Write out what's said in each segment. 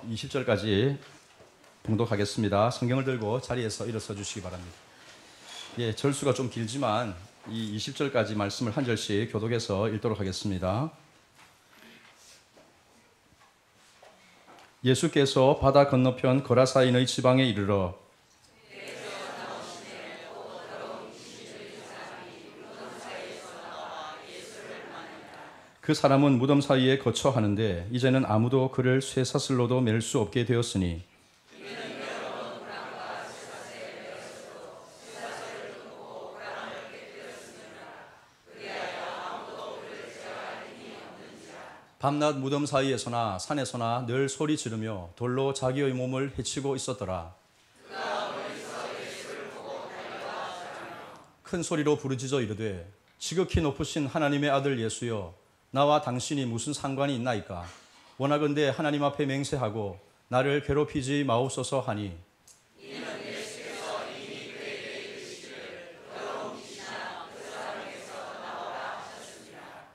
20절까지 봉독하겠습니다. 성경을 들고 자리에서 일어서 주시기 바랍니다. 예, 절수가 좀 길지만 이 20절까지 말씀을 한 절씩 교독해서 읽도록 하겠습니다. 예수께서 바다 건너편 거라사인의 지방에 이르러 그 사람은 무덤 사이에 거처하는데 이제는 아무도 그를 쇠사슬로도 맬 수 없게 되었으니 밤낮 무덤 사이에서나 산에서나 늘 소리 지르며 돌로 자기의 몸을 해치고 있었더라. 큰 소리로 부르짖어 이르되 지극히 높으신 하나님의 아들 예수여, 나와 당신이 무슨 상관이 있나이까? 원하건대 하나님 앞에 맹세하고 나를 괴롭히지 마옵소서 하니,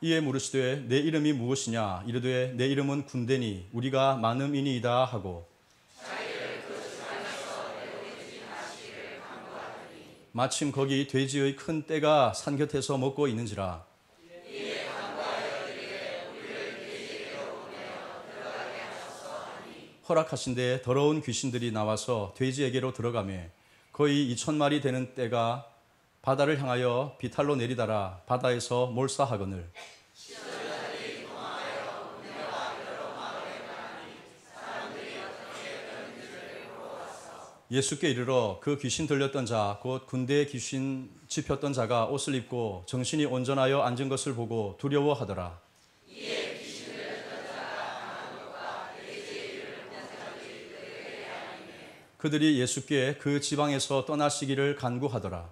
이에 물으시되 내 이름이 무엇이냐? 이르되 내 이름은 군대니 우리가 많음이니이다 하고, 마침 거기 돼지의 큰 떼가 산 곁에서 먹고 있는지라. 허락하신데 더러운 귀신들이 나와서 돼지에게로 들어가며 거의 2,000마리 되는 떼가 바다를 향하여 비탈로 내리다라 바다에서 몰사하거늘 예수께 이르러 그 귀신 들렸던 자 곧 군대의 귀신 집혔던 자가 옷을 입고 정신이 온전하여 앉은 것을 보고 두려워하더라. 그들이 예수께 그 지방에서 떠나시기를 간구하더라.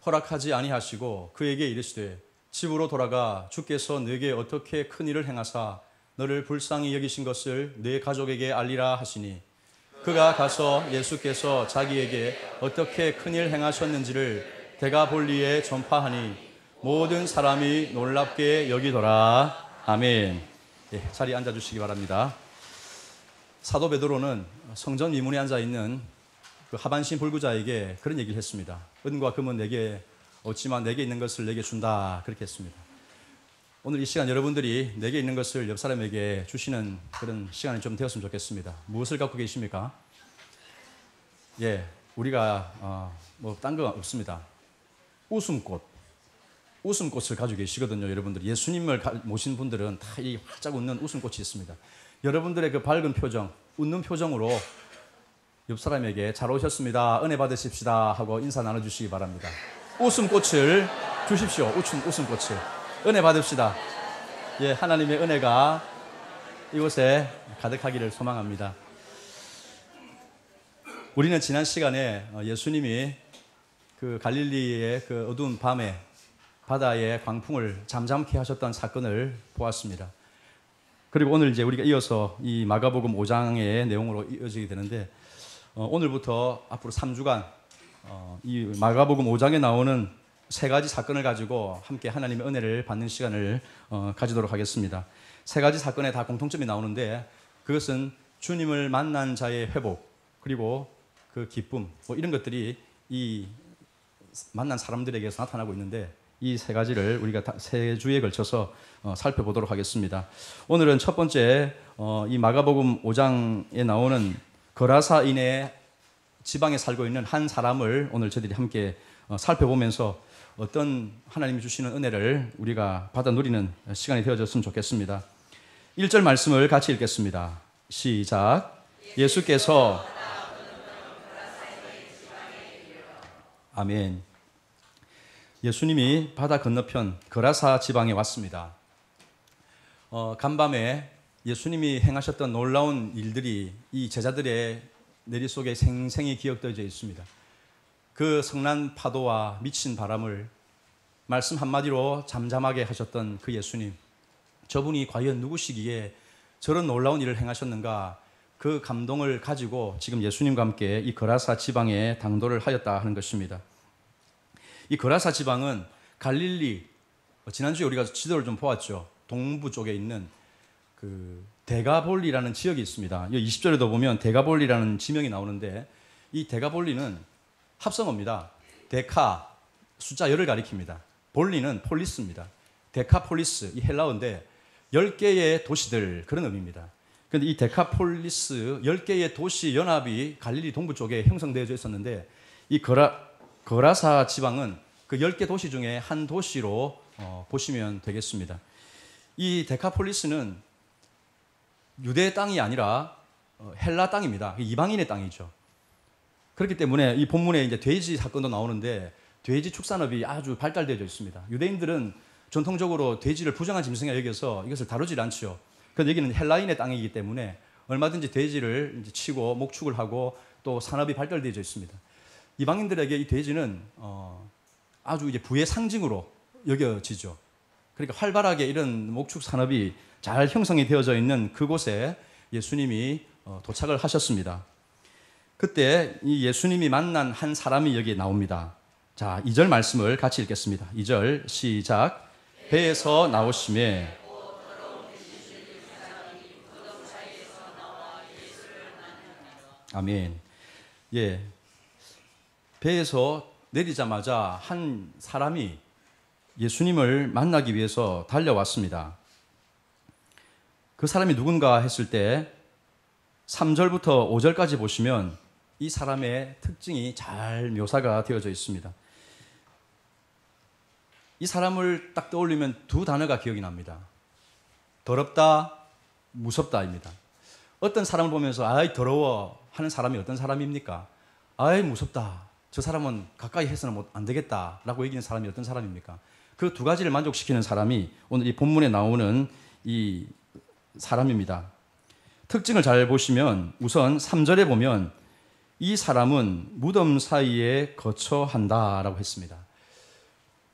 허락하지 아니하시고 그에게 이르시되 집으로 돌아가 주께서 네게 어떻게 큰 일을 행하사 너를 불쌍히 여기신 것을 네 가족에게 알리라 하시니, 그가 가서 예수께서 자기에게 어떻게 큰 일 행하셨는지를 데가볼리에 전파하니 모든 사람이 놀랍게 여기더라. 아멘. 예, 자리에 앉아주시기 바랍니다. 사도 베드로는 성전 미문에 앉아있는 그 하반신 불구자에게 그런 얘기를 했습니다. 은과 금은 내게 없지만 내게 있는 것을 내게 준다, 그렇게 했습니다. 오늘 이 시간 여러분들이 내게 있는 것을 옆 사람에게 주시는 그런 시간이 좀 되었으면 좋겠습니다. 무엇을 갖고 계십니까? 예, 우리가 뭐 딴 거 없습니다. 웃음꽃을 가지고 계시거든요. 여러분들 예수님을 모신 분들은 다 이 활짝 웃는 웃음꽃이 있습니다. 여러분들의 그 밝은 표정, 웃는 표정으로 옆 사람에게 잘 오셨습니다, 은혜 받으십시다 하고 인사 나눠주시기 바랍니다. 웃음꽃을 주십시오. 웃음꽃을 은혜 받읍시다. 예, 하나님의 은혜가 이곳에 가득하기를 소망합니다. 우리는 지난 시간에 예수님이 그 갈릴리의 그 어두운 밤에 바다의 광풍을 잠잠케 하셨던 사건을 보았습니다. 그리고 오늘 이제 우리가 이어서 이 마가복음 5장의 내용으로 이어지게 되는데, 오늘부터 앞으로 3주간 이 마가복음 5장에 나오는 세 가지 사건을 가지고 함께 하나님의 은혜를 받는 시간을 가지도록 하겠습니다. 세 가지 사건에 다 공통점이 나오는데, 그것은 주님을 만난 자의 회복, 그리고 그 기쁨, 뭐 이런 것들이 이 만난 사람들에게서 나타나고 있는데, 이 세 가지를 우리가 세 주에 걸쳐서 살펴보도록 하겠습니다. 오늘은 첫 번째 이 마가복음 5장에 나오는 거라사인의 지방에 살고 있는 한 사람을 오늘 저희들이 함께 살펴보면서 어떤 하나님이 주시는 은혜를 우리가 받아 누리는 시간이 되어졌으면 좋겠습니다. 1절 말씀을 같이 읽겠습니다. 시작. 예수께서 아멘. 예수님이 바다 건너편 거라사 지방에 왔습니다. 간밤에 예수님이 행하셨던 놀라운 일들이 이 제자들의 내리 속에 생생히 기억되어져 있습니다. 그 성난 파도와 미친 바람을 말씀 한마디로 잠잠하게 하셨던 그 예수님, 저분이 과연 누구시기에 저런 놀라운 일을 행하셨는가, 그 감동을 가지고 지금 예수님과 함께 이 거라사 지방에 당도를 하였다 하는 것입니다. 이 거라사 지방은 갈릴리 지난주에 우리가 지도를 좀 보았죠. 동부 쪽에 있는 그 데가볼리라는 지역이 있습니다. 20절에도 보면 데가볼리라는 지명이 나오는데 이 데가볼리는 합성어입니다. 데카, 숫자 열을 가리킵니다. 볼리는 폴리스입니다. 데카폴리스, 이 헬라어인데 10개의 도시들, 그런 의미입니다. 그런데 이 데카폴리스 10개의 도시 연합이 갈릴리 동부 쪽에 형성되어져 있었는데 이 거라사 지방은 그 10개 도시 중에 한 도시로 보시면 되겠습니다. 이 데카폴리스는 유대 땅이 아니라 헬라 땅입니다. 이방인의 땅이죠. 그렇기 때문에 이 본문에 이제 돼지 사건도 나오는데 돼지 축산업이 아주 발달되어 있습니다. 유대인들은 전통적으로 돼지를 부정한 짐승에 여겨서 이것을 다루질 않죠. 그런데 여기는 헬라인의 땅이기 때문에 얼마든지 돼지를 이제 치고 목축을 하고 또 산업이 발달되어 있습니다. 이방인들에게 이 돼지는 아주 이제 부의 상징으로 여겨지죠. 그러니까 활발하게 이런 목축 산업이 잘 형성이 되어져 있는 그곳에 예수님이 도착을 하셨습니다. 그때 이 예수님이 만난 한 사람이 여기에 나옵니다. 자, 2절 말씀을 같이 읽겠습니다. 2절 시작. 배에서 나오심에 아멘. 예. 배에서 내리자마자 한 사람이 예수님을 만나기 위해서 달려왔습니다. 그 사람이 누군가 했을 때 3절부터 5절까지 보시면 이 사람의 특징이 잘 묘사가 되어져 있습니다. 이 사람을 딱 떠올리면 두 단어가 기억이 납니다. 더럽다, 무섭다입니다. 어떤 사람을 보면서 아이 더러워 하는 사람이 어떤 사람입니까? 아이 무섭다, 저 사람은 가까이 해서는 안 되겠다 라고 얘기하는 사람이 어떤 사람입니까? 그 두 가지를 만족시키는 사람이 오늘 이 본문에 나오는 이 사람입니다. 특징을 잘 보시면 우선 3절에 보면 이 사람은 무덤 사이에 거처한다라고 했습니다.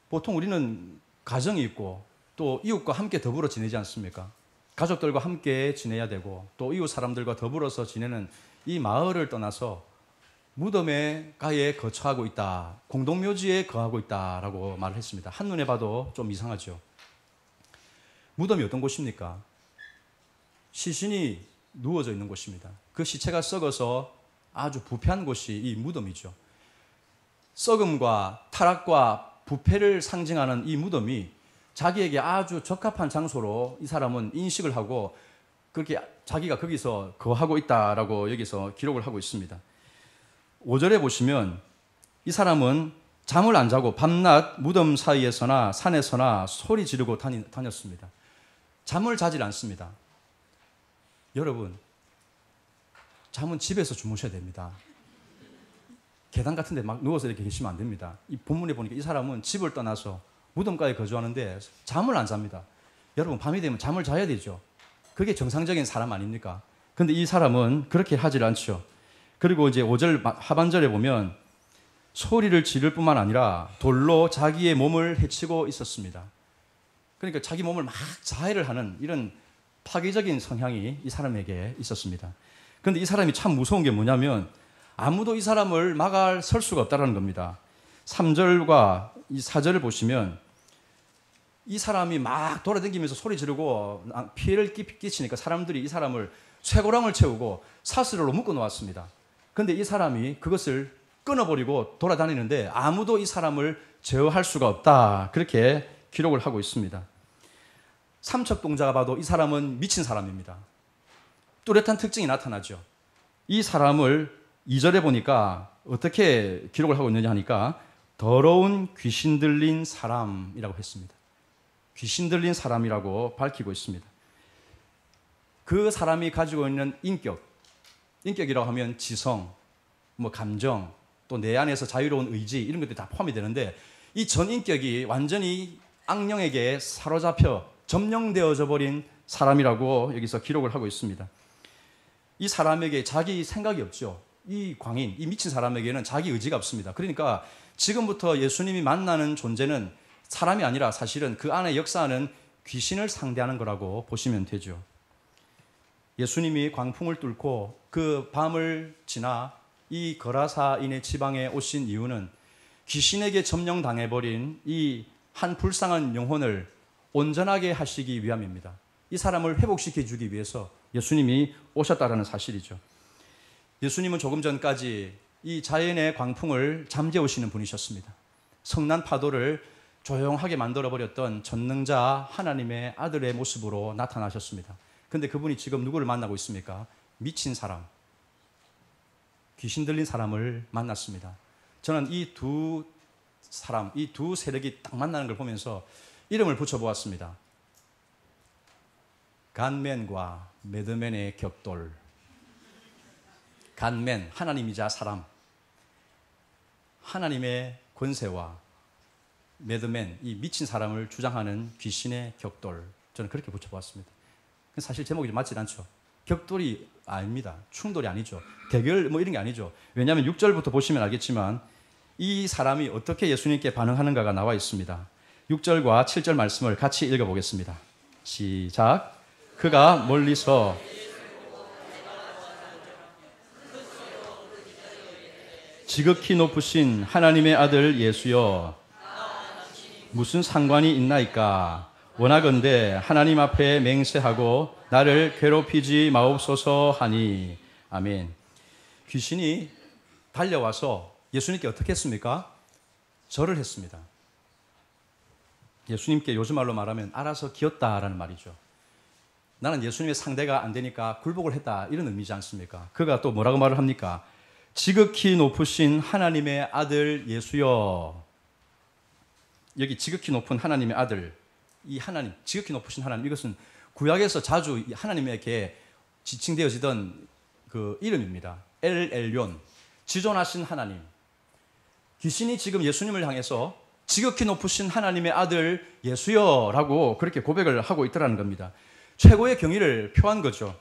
보통 우리는 가정이 있고 또 이웃과 함께 더불어 지내지 않습니까? 가족들과 함께 지내야 되고 또 이웃 사람들과 더불어서 지내는 이 마을을 떠나서 무덤에 가에 거처하고 있다, 공동묘지에 거하고 있다라고 말을 했습니다. 한눈에 봐도 좀 이상하죠. 무덤이 어떤 곳입니까? 시신이 누워져 있는 곳입니다. 그 시체가 썩어서 아주 부패한 곳이 이 무덤이죠. 썩음과 타락과 부패를 상징하는 이 무덤이 자기에게 아주 적합한 장소로 이 사람은 인식을 하고 그렇게 자기가 거기서 거하고 있다라고 여기서 기록을 하고 있습니다. 5절에 보시면 이 사람은 잠을 안 자고 밤낮 무덤 사이에서나 산에서나 소리 지르고 다녔습니다. 잠을 자질 않습니다. 여러분, 잠은 집에서 주무셔야 됩니다. 계단 같은 데 막 누워서 이렇게 계시면 안 됩니다. 이 본문에 보니까 이 사람은 집을 떠나서 무덤가에 거주하는데 잠을 안 잡니다. 여러분, 밤이 되면 잠을 자야 되죠. 그게 정상적인 사람 아닙니까? 그런데 이 사람은 그렇게 하질 않죠. 그리고 이제 5절 하반절에 보면 소리를 지를 뿐만 아니라 돌로 자기의 몸을 해치고 있었습니다. 그러니까 자기 몸을 막 자해를 하는 이런 파괴적인 성향이 이 사람에게 있었습니다. 그런데 이 사람이 참 무서운 게 뭐냐면 아무도 이 사람을 막아설 수가 없다는 겁니다. 3절과 이 4절을 보시면 이 사람이 막 돌아다니면서 소리 지르고 피해를 끼치니까 사람들이 이 사람을 쇠고랑을 채우고 사슬로 묶어 놓았습니다. 그런데 이 사람이 그것을 끊어버리고 돌아다니는데 아무도 이 사람을 제어할 수가 없다, 그렇게 기록을 하고 있습니다. 삼척동자가 봐도 이 사람은 미친 사람입니다. 뚜렷한 특징이 나타나죠. 이 사람을 2절에 보니까 어떻게 기록을 하고 있느냐 하니까 더러운 귀신 들린 사람이라고 했습니다. 귀신 들린 사람이라고 밝히고 있습니다. 그 사람이 가지고 있는 인격이라고 하면 지성, 감정, 또 내 안에서 자유로운 의지, 이런 것들이 다 포함이 되는데 이 전 인격이 완전히 악령에게 사로잡혀 점령되어져 버린 사람이라고 여기서 기록을 하고 있습니다. 이 사람에게 자기 생각이 없죠. 이 광인, 이 미친 사람에게는 자기 의지가 없습니다. 그러니까 지금부터 예수님이 만나는 존재는 사람이 아니라 사실은 그 안에 역사하는 귀신을 상대하는 거라고 보시면 되죠. 예수님이 광풍을 뚫고 그 밤을 지나 이 거라사인의 지방에 오신 이유는 귀신에게 점령당해버린 이 한 불쌍한 영혼을 온전하게 하시기 위함입니다. 이 사람을 회복시켜 주기 위해서 예수님이 오셨다라는 사실이죠. 예수님은 조금 전까지 이 자연의 광풍을 잠재우시는 분이셨습니다. 성난 파도를 조용하게 만들어버렸던 전능자 하나님의 아들의 모습으로 나타나셨습니다. 그런데 그분이 지금 누구를 만나고 있습니까? 미친 사람, 귀신 들린 사람을 만났습니다. 저는 이 두 사람, 이 두 세력이 딱 만나는 걸 보면서 이름을 붙여보았습니다. 간맨과 매드맨의 격돌. 간맨, 하나님이자 사람. 하나님의 권세와 매드맨, 이 미친 사람을 주장하는 귀신의 격돌. 저는 그렇게 붙여보았습니다. 사실 제목이 좀 맞지 않죠. 격돌이 아닙니다. 충돌이 아니죠. 대결 뭐 이런 게 아니죠. 왜냐하면 6절부터 보시면 알겠지만 이 사람이 어떻게 예수님께 반응하는가가 나와 있습니다. 6절과 7절 말씀을 같이 읽어보겠습니다. 시작. 그가 멀리서 지극히 높으신 하나님의 아들 예수여, 무슨 상관이 있나이까? 원하건대 하나님 앞에 맹세하고 나를 괴롭히지 마옵소서 하니. 아멘. 귀신이 달려와서 예수님께 어떻게 했습니까? 절을 했습니다. 예수님께 요즘 말로 말하면 알아서 기었다라는 말이죠. 나는 예수님의 상대가 안 되니까 굴복을 했다, 이런 의미지 않습니까? 그가 또 뭐라고 말을 합니까? 지극히 높으신 하나님의 아들 예수여. 여기 지극히 높은 하나님의 아들, 이 하나님, 지극히 높으신 하나님, 이것은 구약에서 자주 하나님에게 지칭되어지던 그 이름입니다. 엘 엘yon, 지존하신 하나님. 귀신이 지금 예수님을 향해서 지극히 높으신 하나님의 아들 예수여라고 그렇게 고백을 하고 있더라는 겁니다. 최고의 경의를 표한 거죠.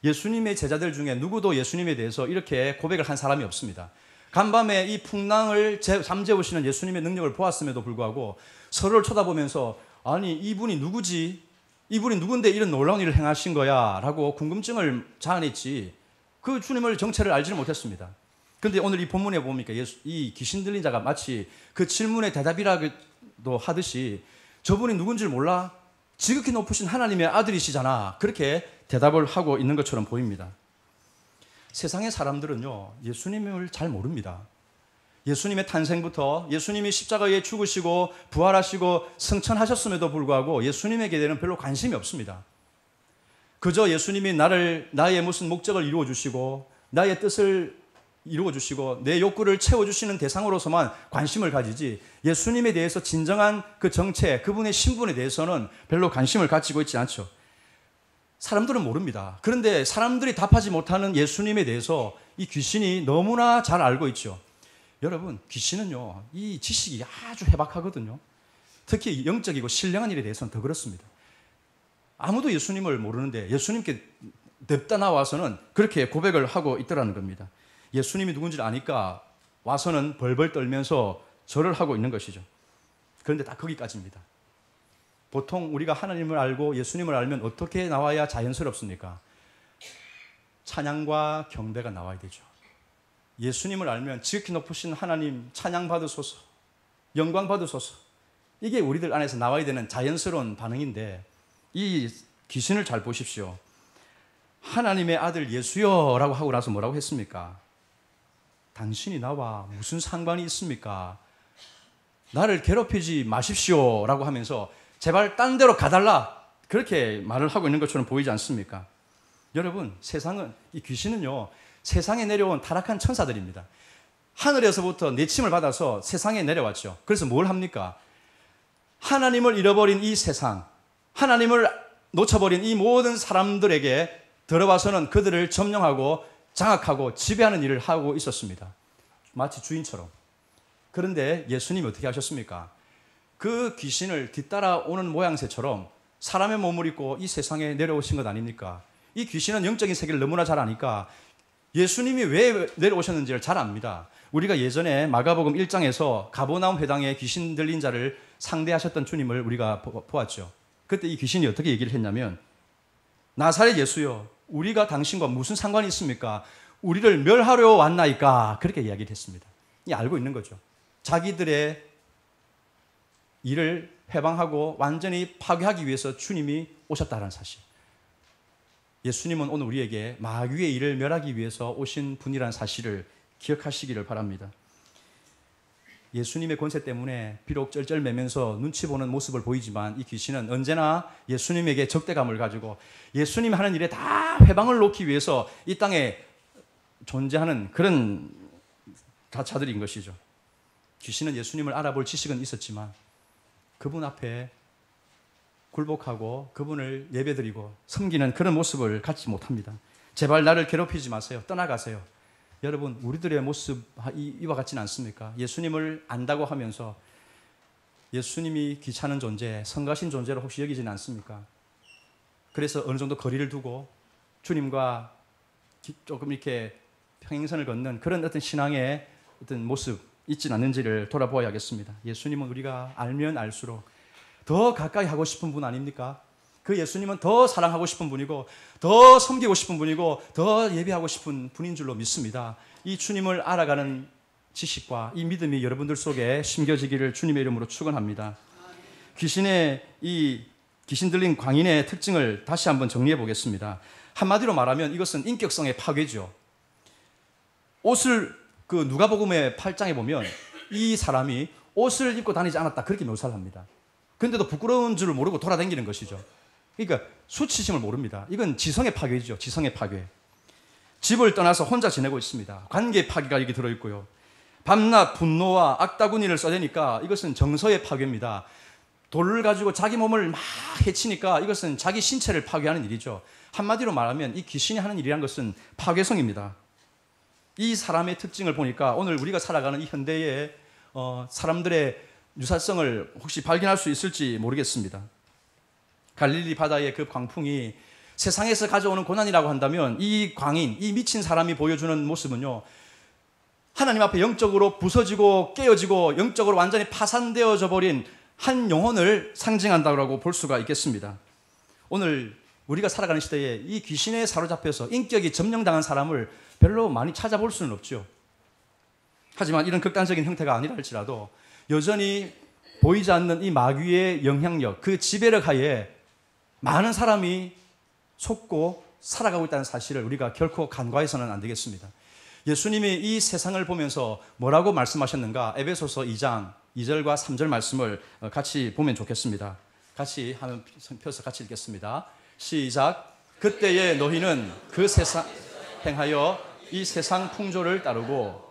예수님의 제자들 중에 누구도 예수님에 대해서 이렇게 고백을 한 사람이 없습니다. 간밤에 이 풍랑을 잠재우시는 예수님의 능력을 보았음에도 불구하고 서로를 쳐다보면서 아니 이분이 누구지? 이분이 누군데 이런 놀라운 일을 행하신 거야? 라고 궁금증을 자아냈지 그 주님을 정체를 알지는 못했습니다. 그런데 오늘 이 본문에 보니까 이 귀신 들린 자가 마치 그 질문의 대답이라도 하듯이 저분이 누군지를 몰라? 지극히 높으신 하나님의 아들이시잖아. 그렇게 대답을 하고 있는 것처럼 보입니다. 세상의 사람들은요, 예수님을 잘 모릅니다. 예수님의 탄생부터 예수님이 십자가에 죽으시고 부활하시고 승천하셨음에도 불구하고 예수님에게 대해서는 별로 관심이 없습니다. 그저 예수님이 나의 무슨 목적을 이루어 주시고 나의 뜻을 이루어 주시고 내 욕구를 채워 주시는 대상으로서만 관심을 가지지 예수님에 대해서 진정한 그 정체, 그분의 신분에 대해서는 별로 관심을 가지고 있지 않죠. 사람들은 모릅니다. 그런데 사람들이 답하지 못하는 예수님에 대해서 이 귀신이 너무나 잘 알고 있죠. 여러분, 귀신은요, 이 지식이 아주 해박하거든요. 특히 영적이고 신령한 일에 대해서는 더 그렇습니다. 아무도 예수님을 모르는데 예수님께 냅다 나와서는 그렇게 고백을 하고 있더라는 겁니다. 예수님이 누군지를 아니까 와서는 벌벌 떨면서 절을 하고 있는 것이죠. 그런데 딱 거기까지입니다. 보통 우리가 하나님을 알고 예수님을 알면 어떻게 나와야 자연스럽습니까? 찬양과 경배가 나와야 되죠. 예수님을 알면 지극히 높으신 하나님 찬양 받으소서, 영광 받으소서, 이게 우리들 안에서 나와야 되는 자연스러운 반응인데 이 귀신을 잘 보십시오. 하나님의 아들 예수여라고 하고 나서 뭐라고 했습니까? 당신이 나와 무슨 상관이 있습니까? 나를 괴롭히지 마십시오라고 하면서 제발 딴 데로 가달라, 그렇게 말을 하고 있는 것처럼 보이지 않습니까? 여러분, 세상은, 이 귀신은요, 세상에 내려온 타락한 천사들입니다. 하늘에서부터 내침을 받아서 세상에 내려왔죠. 그래서 뭘 합니까? 하나님을 잃어버린 이 세상, 하나님을 놓쳐버린 이 모든 사람들에게 들어와서는 그들을 점령하고 장악하고 지배하는 일을 하고 있었습니다. 마치 주인처럼. 그런데 예수님이 어떻게 하셨습니까? 그 귀신을 뒤따라오는 모양새처럼 사람의 몸을 입고 이 세상에 내려오신 것 아닙니까? 이 귀신은 영적인 세계를 너무나 잘 아니까 예수님이 왜 내려오셨는지를 잘 압니다. 우리가 예전에 마가복음 1장에서 가버나움 회당에 귀신 들린 자를 상대하셨던 주님을 우리가 보았죠. 그때 이 귀신이 어떻게 얘기를 했냐면, 나사렛 예수여, 우리가 당신과 무슨 상관이 있습니까? 우리를 멸하려 왔나이까? 그렇게 이야기를 했습니다. 이 알고 있는 거죠. 자기들의 일을 해방하고 완전히 파괴하기 위해서 주님이 오셨다는 사실. 예수님은 오늘 우리에게 마귀의 일을 멸하기 위해서 오신 분이라는 사실을 기억하시기를 바랍니다. 예수님의 권세 때문에 비록 쩔쩔매면서 눈치 보는 모습을 보이지만 이 귀신은 언제나 예수님에게 적대감을 가지고 예수님이 하는 일에 다 회방을 놓기 위해서 이 땅에 존재하는 그런 자들인 것이죠. 귀신은 예수님을 알아볼 지식은 있었지만 그분 앞에 굴복하고 그분을 예배드리고 섬기는 그런 모습을 갖지 못합니다. 제발 나를 괴롭히지 마세요. 떠나가세요. 여러분, 우리들의 모습 이와 같지는 않습니까? 예수님을 안다고 하면서 예수님이 귀찮은 존재, 성가신 존재로 혹시 여기지는 않습니까? 그래서 어느 정도 거리를 두고 주님과 조금 이렇게 평행선을 걷는 그런 어떤 신앙의 어떤 모습 있지는 않는지를 돌아보아야겠습니다. 예수님은 우리가 알면 알수록 더 가까이 하고 싶은 분 아닙니까? 그 예수님은 더 사랑하고 싶은 분이고 더 섬기고 싶은 분이고 더 예배하고 싶은 분인 줄로 믿습니다. 이 주님을 알아가는 지식과 이 믿음이 여러분들 속에 심겨지기를 주님의 이름으로 축원합니다. 귀신 들린 광인의 특징을 다시 한번 정리해 보겠습니다. 한마디로 말하면 이것은 인격성의 파괴죠. 옷을 누가복음의 8장에 보면 이 사람이 옷을 입고 다니지 않았다 그렇게 묘사를 합니다. 그런데도 부끄러운 줄 모르고 돌아다니는 것이죠. 그러니까 수치심을 모릅니다. 이건 지성의 파괴죠. 지성의 파괴. 집을 떠나서 혼자 지내고 있습니다. 관계 파괴가 여기 들어있고요. 밤낮 분노와 악다구니를 써대니까 이것은 정서의 파괴입니다. 돌을 가지고 자기 몸을 막 해치니까 이것은 자기 신체를 파괴하는 일이죠. 한마디로 말하면 이 귀신이 하는 일이란 것은 파괴성입니다. 이 사람의 특징을 보니까 오늘 우리가 살아가는 이 현대의 사람들의 유사성을 혹시 발견할 수 있을지 모르겠습니다. 갈릴리 바다의 그 광풍이 세상에서 가져오는 고난이라고 한다면 이 광인, 이 미친 사람이 보여주는 모습은요, 하나님 앞에 영적으로 부서지고 깨어지고 영적으로 완전히 파산되어져 버린 한 영혼을 상징한다고 볼 수가 있겠습니다. 오늘 우리가 살아가는 시대에 이 귀신에 사로잡혀서 인격이 점령당한 사람을 별로 많이 찾아볼 수는 없죠. 하지만 이런 극단적인 형태가 아니라 할지라도 여전히 보이지 않는 이 마귀의 영향력, 그 지배력 하에 많은 사람이 속고 살아가고 있다는 사실을 우리가 결코 간과해서는 안 되겠습니다. 예수님이 이 세상을 보면서 뭐라고 말씀하셨는가? 에베소서 2장 2절과 3절 말씀을 같이 보면 좋겠습니다. 같이 한번 펴서 같이 읽겠습니다. 시작. 그때의 너희는 그 세상 행하여 이 세상 풍조를 따르고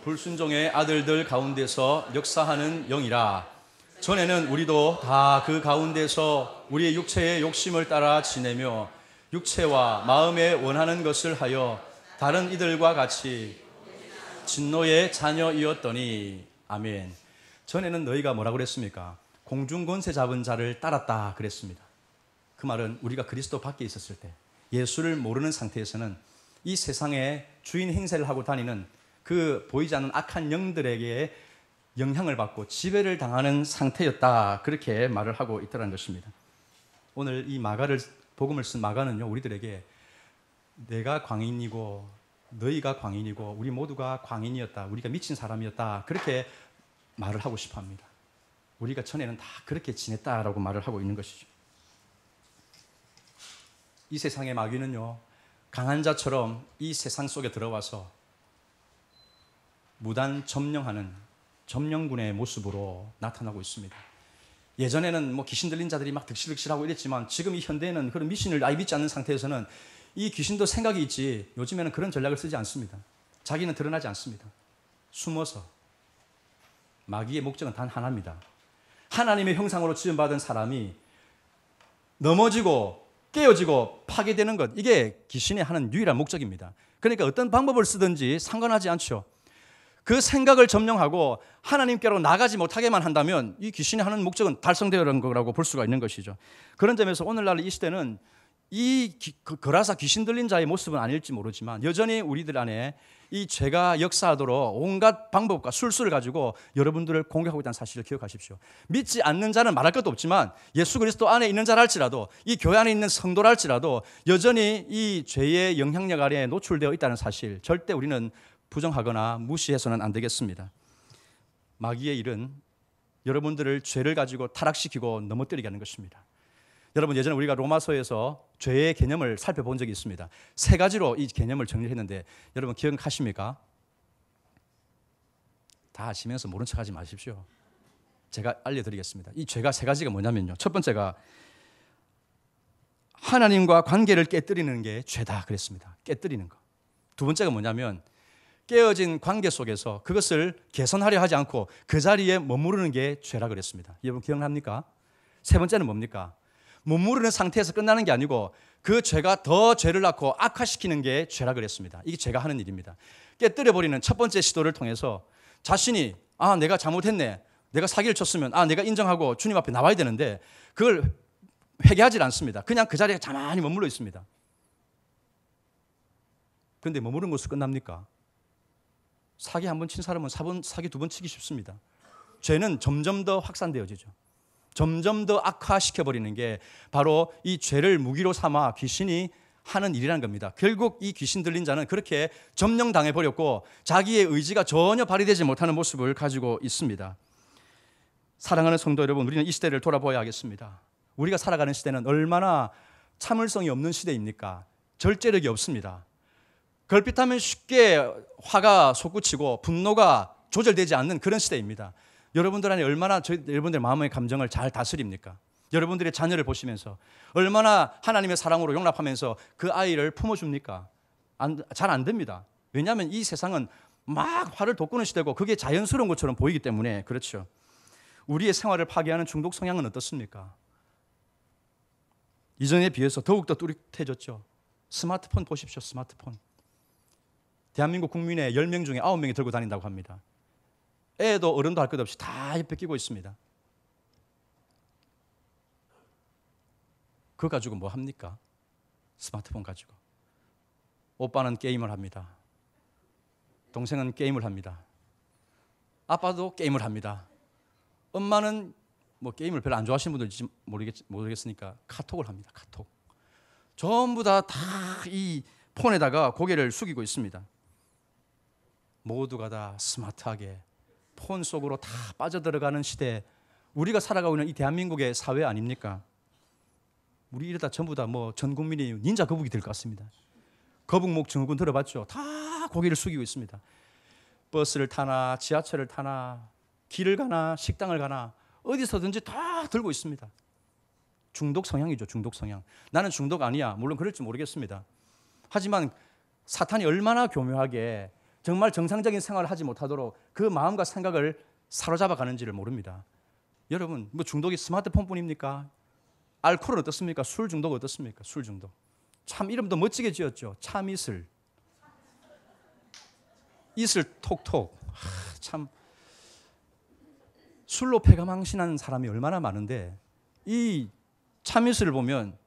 불순종의 아들들 가운데서 역사하는 영이라. 전에는 우리도 다 그 가운데서 우리의 육체의 욕심을 따라 지내며 육체와 마음에 원하는 것을 하여 다른 이들과 같이 진노의 자녀이었더니. 아멘. 전에는 너희가 뭐라고 그랬습니까? 공중권세 잡은 자를 따랐다 그랬습니다. 그 말은 우리가 그리스도 밖에 있었을 때 예수를 모르는 상태에서는 이 세상에 주인 행세를 하고 다니는 그 보이지 않는 악한 영들에게 영향을 받고 지배를 당하는 상태였다, 그렇게 말을 하고 있다는 것입니다. 오늘 이 복음을 쓴 마가는요, 우리들에게 내가 광인이고 너희가 광인이고 우리 모두가 광인이었다, 우리가 미친 사람이었다, 그렇게 말을 하고 싶어 합니다. 우리가 전에는 다 그렇게 지냈다라고 말을 하고 있는 것이죠. 이 세상의 마귀는요, 강한 자처럼 이 세상 속에 들어와서 무단 점령하는 점령군의 모습으로 나타나고 있습니다. 예전에는 귀신 들린 자들이 막 득실득실하고 이랬지만 지금 이 현대에는 그런 미신을 아예 믿지 않는 상태에서는 이 귀신도 생각이 있지 요즘에는 그런 전략을 쓰지 않습니다. 자기는 드러나지 않습니다. 숨어서. 마귀의 목적은 단 하나입니다. 하나님의 형상으로 지음받은 사람이 넘어지고 깨어지고 파괴되는 것, 이게 귀신이 하는 유일한 목적입니다. 그러니까 어떤 방법을 쓰든지 상관하지 않죠. 그 생각을 점령하고 하나님께로 나가지 못하게만 한다면 이 귀신이 하는 목적은 달성되는 거라고 볼 수가 있는 것이죠. 그런 점에서 오늘날 이 시대는 거라사 귀신 들린 자의 모습은 아닐지 모르지만 여전히 우리들 안에 이 죄가 역사하도록 온갖 방법과 술수를 가지고 여러분들을 공격하고 있다는 사실을 기억하십시오. 믿지 않는 자는 말할 것도 없지만 예수 그리스도 안에 있는 자라 할지라도 이 교회 안에 있는 성도라 할지라도 여전히 이 죄의 영향력 아래에 노출되어 있다는 사실 절대 우리는 부정하거나 무시해서는 안 되겠습니다. 마귀의 일은 여러분들을 죄를 가지고 타락시키고 넘어뜨리게 하는 것입니다. 여러분, 예전에 우리가 로마서에서 죄의 개념을 살펴본 적이 있습니다. 세 가지로 이 개념을 정리했는데 여러분 기억하십니까? 다 아시면서 모른 척하지 마십시오. 제가 알려드리겠습니다. 이 죄가 세 가지가 뭐냐면요. 첫 번째가 하나님과 관계를 깨뜨리는 게 죄다 그랬습니다. 깨뜨리는 거. 두 번째가 뭐냐면 깨어진 관계 속에서 그것을 개선하려 하지 않고 그 자리에 머무르는 게 죄라 그랬습니다. 여러분 기억납니까? 세 번째는 뭡니까? 머무르는 상태에서 끝나는 게 아니고 그 죄가 더 죄를 낳고 악화시키는 게 죄라 그랬습니다. 이게 죄가 하는 일입니다. 깨뜨려버리는 첫 번째 시도를 통해서 자신이 내가 잘못했네, 내가 사기를 쳤으면 내가 인정하고 주님 앞에 나와야 되는데 그걸 회개하지 않습니다. 그냥 그 자리에 가만히 머물러 있습니다. 그런데 머무른 것으로 끝납니까? 사기 한 번 친 사람은 사기 두 번 치기 쉽습니다. 죄는 점점 더 확산되어지죠. 점점 더 악화시켜버리는 게 바로 이 죄를 무기로 삼아 귀신이 하는 일이라는 겁니다. 결국 이 귀신 들린 자는 그렇게 점령당해버렸고 자기의 의지가 전혀 발휘되지 못하는 모습을 가지고 있습니다. 사랑하는 성도 여러분, 우리는 이 시대를 돌아보아야 하겠습니다. 우리가 살아가는 시대는 얼마나 참을성이 없는 시대입니까? 절제력이 없습니다. 걸핏하면 쉽게 화가 솟구치고 분노가 조절되지 않는 그런 시대입니다. 여러분들 안에 얼마나 여러분들의 마음의 감정을 잘 다스립니까? 여러분들의 자녀를 보시면서 얼마나 하나님의 사랑으로 용납하면서 그 아이를 품어줍니까? 잘 안 됩니다. 왜냐하면 이 세상은 막 화를 돋구는 시대고 그게 자연스러운 것처럼 보이기 때문에 그렇죠. 우리의 생활을 파괴하는 중독 성향은 어떻습니까? 이전에 비해서 더욱더 뚜렷해졌죠. 스마트폰 보십시오. 스마트폰. 대한민국 국민의 10명 중에 9명이 들고 다닌다고 합니다. 애도 어른도 할 것 없이 다 옆에 끼고 있습니다. 그거 가지고 뭐 합니까? 스마트폰 가지고. 오빠는 게임을 합니다. 동생은 게임을 합니다. 아빠도 게임을 합니다. 엄마는 뭐 게임을 별로 안 좋아하시는 분들인지 모르겠으니까 카톡을 합니다. 카톡. 전부 다 이 폰에다가 고개를 숙이고 있습니다. 모두가 다 스마트하게 폰 속으로 다 빠져들어가는 시대, 우리가 살아가고 있는 이 대한민국의 사회 아닙니까? 우리 이러다 전부 다 뭐 전 국민이 닌자 거북이 될 것 같습니다. 거북목 증후군 들어봤죠? 다 고개를 숙이고 있습니다. 버스를 타나 지하철을 타나 길을 가나 식당을 가나 어디서든지 다 들고 있습니다. 중독 성향이죠. 중독 성향. 나는 중독 아니야. 물론 그럴지 모르겠습니다. 하지만 사탄이 얼마나 교묘하게 정말 정상적인 생활을 하지 못하도록 그 마음과 생각을 사로잡아 가는지를 모릅니다. 여러분, 뭐 중독이 스마트폰뿐입니까? 알코올은 어떻습니까? 술 중독 어떻습니까? 술 중독. 참 이름도 멋지게 지었죠. 참이슬. 이슬 톡톡. 참 술로 패가 망신한 사람이 얼마나 많은데 이 참이슬을 보면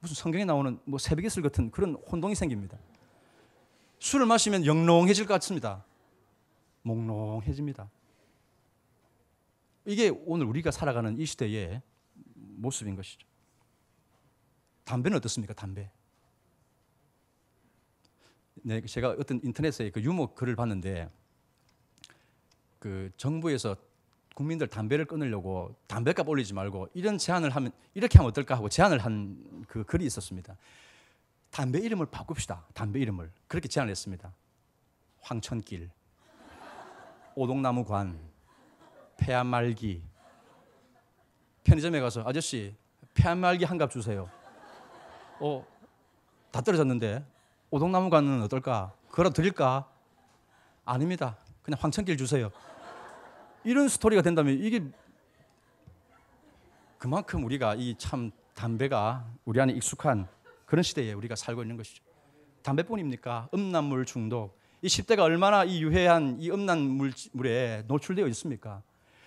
무슨 성경에 나오는 뭐 새벽이슬 같은 그런 혼동이 생깁니다. 술을 마시면 영롱해질 것 같습니다. 몽롱해집니다. 이게 오늘 우리가 살아가는 이 시대의 모습인 것이죠. 담배는 어떻습니까? 담배. 네, 제가 어떤 인터넷에 그 유머 글을 봤는데 그 정부에서 국민들 담배를 끊으려고 담배값 올리지 말고 이런 제안을 하면 이렇게 하면 어떨까 하고 제안을 한 그 글이 있었습니다. 담배 이름을 바꿉시다. 담배 이름을. 그렇게 제안을 했습니다. 황천길, 오동나무관, 폐암말기. 편의점에 가서 아저씨 폐암말기 한 갑 주세요. 다 떨어졌는데 오동나무관은 어떨까? 그거라도 드릴까? 아닙니다. 그냥 황천길 주세요. 이런 스토리가 된다면 이게 그만큼 우리가 이 참 담배가 우리 안에 익숙한 그런 시대에 우리가 살고 있는 것이죠. 담배뿐입니까? 음란물 중독. 이 10대가 얼마나 이 유해한 이 음란물에 노출되어 있습니까?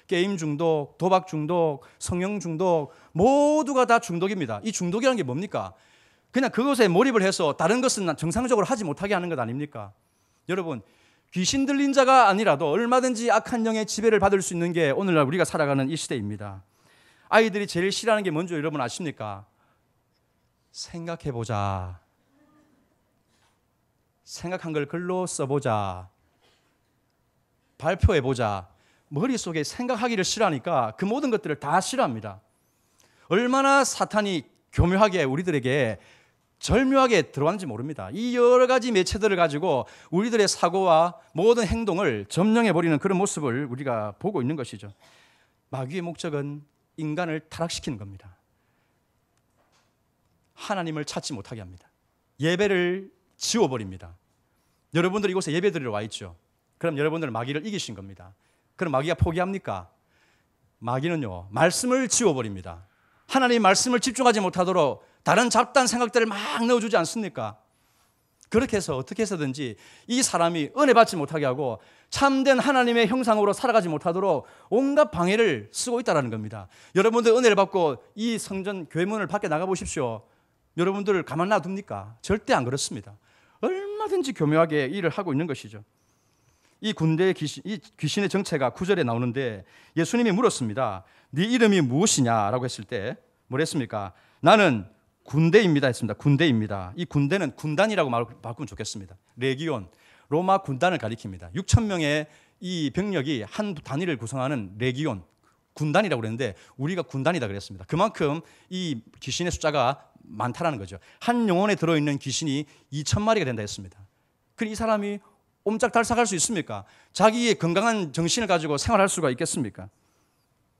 게임 중독, 도박 중독, 성형 중독 모두가 다 중독입니다. 이 중독이라는 게 뭡니까? 그냥 그것에 몰입을 해서 다른 것은 정상적으로 하지 못하게 하는 것 아닙니까? 여러분, 귀신 들린 자가 아니라도 얼마든지 악한 영의 지배를 받을 수 있는 게 오늘날 우리가 살아가는 이 시대입니다. 아이들이 제일 싫어하는 게 뭔지 여러분 아십니까? 생각해보자. 생각한 걸 글로 써보자, 발표해보자. 머릿속에 생각하기를 싫어하니까 그 모든 것들을 다 싫어합니다. 얼마나 사탄이 교묘하게 우리들에게 절묘하게 들어왔는지 모릅니다. 이 여러 가지 매체들을 가지고 우리들의 사고와 모든 행동을 점령해버리는 그런 모습을 우리가 보고 있는 것이죠. 마귀의 목적은 인간을 타락시키는 겁니다. 하나님을 찾지 못하게 합니다. 예배를 지워버립니다. 여러분들 이곳에 예배 드리러 와 있죠. 그럼 여러분들은 마귀를 이기신 겁니다. 그럼 마귀가 포기합니까? 마귀는요, 말씀을 지워버립니다. 하나님의 말씀을 집중하지 못하도록 다른 잡다한 생각들을 막 넣어주지 않습니까? 그렇게 해서 어떻게 해서든지 이 사람이 은혜 받지 못하게 하고 참된 하나님의 형상으로 살아가지 못하도록 온갖 방해를 쓰고 있다는 겁니다. 여러분들 은혜를 받고 이 성전 교회 문을 밖에 나가보십시오. 여러분들을 가만 놔둡니까? 절대 안 그렇습니다. 얼마든지 교묘하게 일을 하고 있는 것이죠. 이 군대의 이 귀신의 정체가 9절에 나오는데 예수님이 물었습니다. 네 이름이 무엇이냐라고 했을 때 뭐랬습니까? 나는 군대입니다 했습니다. 군대입니다. 이 군대는 군단이라고 바꾸면 좋겠습니다. 레기온, 로마 군단을 가리킵니다. 6천 명의 이 병력이 한 단위를 구성하는 레기온, 군단이라고 그랬는데 우리가 군단이다 그랬습니다. 그만큼 이 귀신의 숫자가 많다라는 거죠. 한 영혼에 들어있는 귀신이 2천 마리가 된다 했습니다. 그럼 이 사람이 옴짝달싹할 수 있습니까? 자기의 건강한 정신을 가지고 생활할 수가 있겠습니까?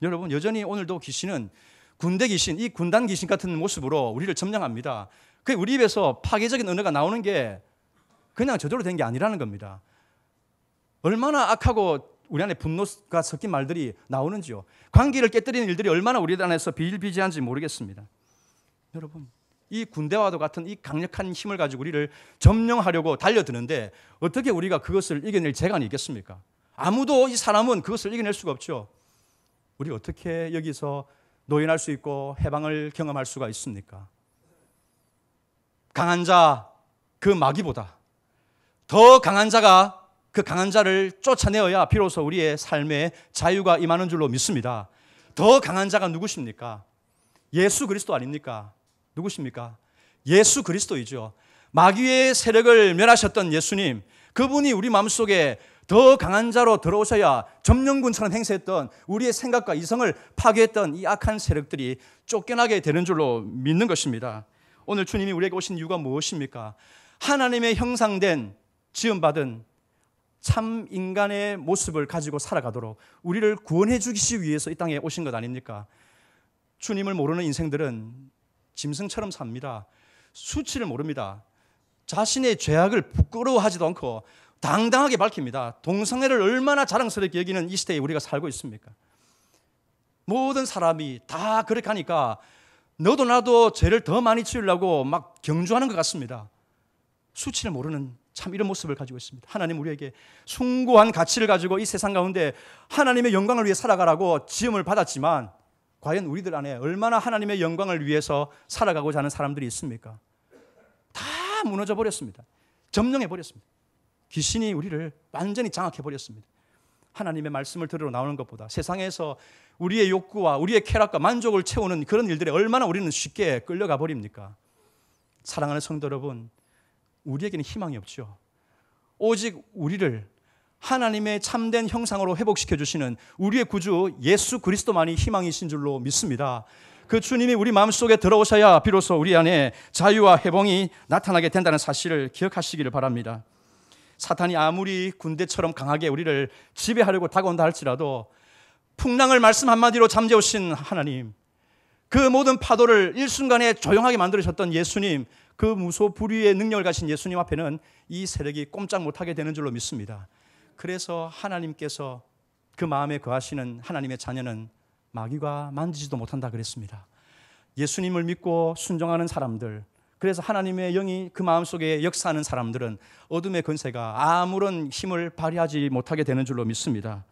여러분, 여전히 오늘도 귀신은 군대 귀신, 이 군단 귀신 같은 모습으로 우리를 점령합니다. 그 우리 입에서 파괴적인 언어가 나오는 게 그냥 저절로 된 게 아니라는 겁니다. 얼마나 악하고 우리 안에 분노가 섞인 말들이 나오는지요. 관계를 깨뜨리는 일들이 얼마나 우리 안에서 비일비재한지 모르겠습니다. 여러분, 이 군대와도 같은 이 강력한 힘을 가지고 우리를 점령하려고 달려드는데 어떻게 우리가 그것을 이겨낼 재간이 있겠습니까? 아무도 이 사람은 그것을 이겨낼 수가 없죠. 우리 어떻게 여기서 노인할 수 있고 해방을 경험할 수가 있습니까? 강한 자, 그 마귀보다 더 강한 자가 그 강한 자를 쫓아내어야 비로소 우리의 삶에 자유가 임하는 줄로 믿습니다. 더 강한 자가 누구십니까? 예수 그리스도 아닙니까? 누구십니까? 예수 그리스도이죠. 마귀의 세력을 멸하셨던 예수님, 그분이 우리 마음속에 더 강한 자로 들어오셔야 점령군처럼 행세했던 우리의 생각과 이성을 파괴했던 이 악한 세력들이 쫓겨나게 되는 줄로 믿는 것입니다. 오늘 주님이 우리에게 오신 이유가 무엇입니까? 하나님의 형상된 지음받은 참 인간의 모습을 가지고 살아가도록 우리를 구원해 주시기 위해서 이 땅에 오신 것 아닙니까? 주님을 모르는 인생들은 짐승처럼 삽니다. 수치를 모릅니다. 자신의 죄악을 부끄러워하지도 않고 당당하게 밝힙니다. 동성애를 얼마나 자랑스럽게 여기는 이 시대에 우리가 살고 있습니까? 모든 사람이 다 그렇게 하니까 너도 나도 죄를 더 많이 지으려고 막 경주하는 것 같습니다. 수치를 모르는 참 이런 모습을 가지고 있습니다. 하나님 우리에게 숭고한 가치를 가지고 이 세상 가운데 하나님의 영광을 위해 살아가라고 지음을 받았지만 과연 우리들 안에 얼마나 하나님의 영광을 위해서 살아가고자 하는 사람들이 있습니까? 다 무너져 버렸습니다. 점령해 버렸습니다. 귀신이 우리를 완전히 장악해 버렸습니다. 하나님의 말씀을 들으러 나오는 것보다 세상에서 우리의 욕구와 우리의 쾌락과 만족을 채우는 그런 일들에 얼마나 우리는 쉽게 끌려가 버립니까? 사랑하는 성도 여러분, 우리에게는 희망이 없죠. 오직 우리를 하나님의 참된 형상으로 회복시켜 주시는 우리의 구주 예수 그리스도만이 희망이신 줄로 믿습니다. 그 주님이 우리 마음속에 들어오셔야 비로소 우리 안에 자유와 회복이 나타나게 된다는 사실을 기억하시기를 바랍니다. 사탄이 아무리 군대처럼 강하게 우리를 지배하려고 다가온다 할지라도 풍랑을 말씀 한마디로 잠재우신 하나님, 그 모든 파도를 일순간에 조용하게 만들으셨던 예수님, 그 무소불위의 능력을 가진 예수님 앞에는 이 세력이 꼼짝 못하게 되는 줄로 믿습니다. 그래서 하나님께서 그 마음에 거하시는 하나님의 자녀는 마귀가 만지지도 못한다 그랬습니다. 예수님을 믿고 순종하는 사람들, 그래서 하나님의 영이 그 마음속에 역사하는 사람들은 어둠의 권세가 아무런 힘을 발휘하지 못하게 되는 줄로 믿습니다.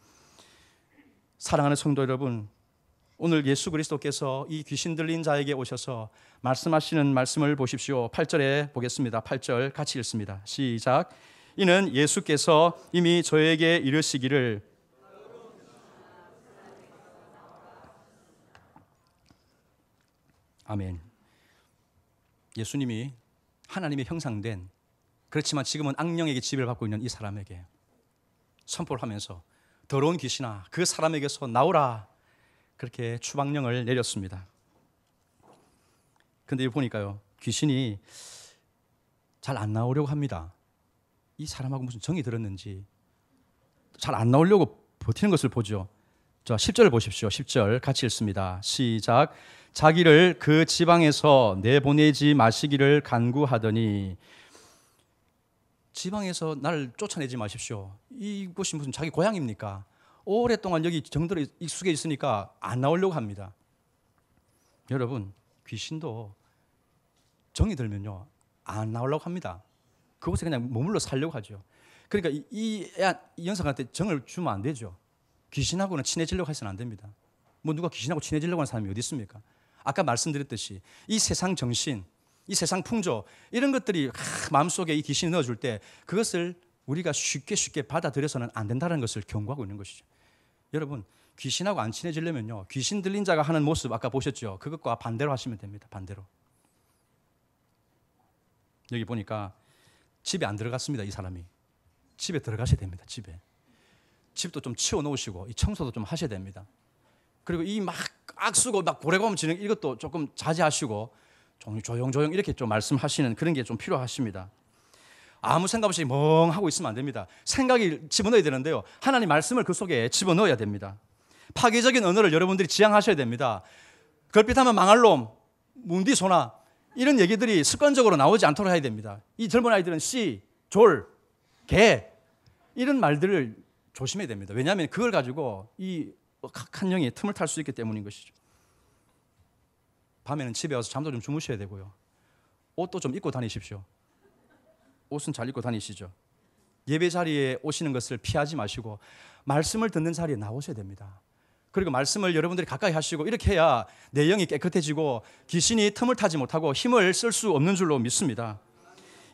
사랑하는 성도 여러분, 오늘 예수 그리스도께서 이 귀신 들린 자에게 오셔서 말씀하시는 말씀을 보십시오. 8절에 보겠습니다. 8절 같이 읽습니다. 시작. 이는 예수께서 이미 저에게 이르시기를 아멘. 예수님이 하나님의 형상된 그렇지만 지금은 악령에게 지배를 받고 있는 이 사람에게 선포를 하면서 더러운 귀신아 그 사람에게서 나오라 그렇게 추방령을 내렸습니다. 근데 보니까요 귀신이 잘 안 나오려고 합니다. 이 사람하고 무슨 정이 들었는지 잘 안 나오려고 버티는 것을 보죠. 자, 10절을 보십시오. 10절 같이 읽습니다. 시작. 자기를 그 지방에서 내보내지 마시기를 간구하더니 지방에서 나를 쫓아내지 마십시오. 이곳이 무슨 자기 고향입니까? 오랫동안 여기 정들어 익숙해 있으니까 안 나오려고 합니다. 여러분 귀신도 정이 들면요 안 나오려고 합니다. 그곳에 그냥 머물러 살려고 하죠. 그러니까 이 영상한테 정을 주면 안 되죠. 귀신하고는 친해지려고 해서는 안 됩니다. 뭐 누가 귀신하고 친해지려고 하는 사람이 어디 있습니까? 아까 말씀드렸듯이 이 세상 정신, 이 세상 풍조 이런 것들이 마음속에 이 귀신이 넣어줄 때 그것을 우리가 쉽게 받아들여서는 안 된다는 것을 경고하고 있는 것이죠. 여러분 귀신하고 안 친해지려면요 귀신 들린 자가 하는 모습 아까 보셨죠? 그것과 반대로 하시면 됩니다. 반대로. 여기 보니까 집에 안 들어갔습니다. 이 사람이. 집에 들어가셔야 됩니다. 집도 좀 치워놓으시고 이 청소도 좀 하셔야 됩니다. 그리고 이 막 악수고 막 고래고음 지능 이것도 조금 자제하시고 조용조용 이렇게 좀 말씀하시는 그런 게 좀 필요하십니다. 아무 생각 없이 멍하고 있으면 안 됩니다. 생각이 집어넣어야 되는데요. 하나님 말씀을 그 속에 집어넣어야 됩니다. 파괴적인 언어를 여러분들이 지향하셔야 됩니다. 걸핏하면 망할 놈, 문디소나 이런 얘기들이 습관적으로 나오지 않도록 해야 됩니다. 이 젊은 아이들은 씨, 졸, 개 이런 말들을 조심해야 됩니다. 왜냐하면 그걸 가지고 이 악한 영이 틈을 탈 수 있기 때문인 것이죠. 밤에는 집에 와서 잠도 좀 주무셔야 되고요. 옷도 좀 입고 다니십시오. 옷은 잘 입고 다니시죠. 예배 자리에 오시는 것을 피하지 마시고 말씀을 듣는 자리에 나오셔야 됩니다. 그리고 말씀을 여러분들이 가까이 하시고 이렇게 해야 내 영이 깨끗해지고 귀신이 틈을 타지 못하고 힘을 쓸 수 없는 줄로 믿습니다.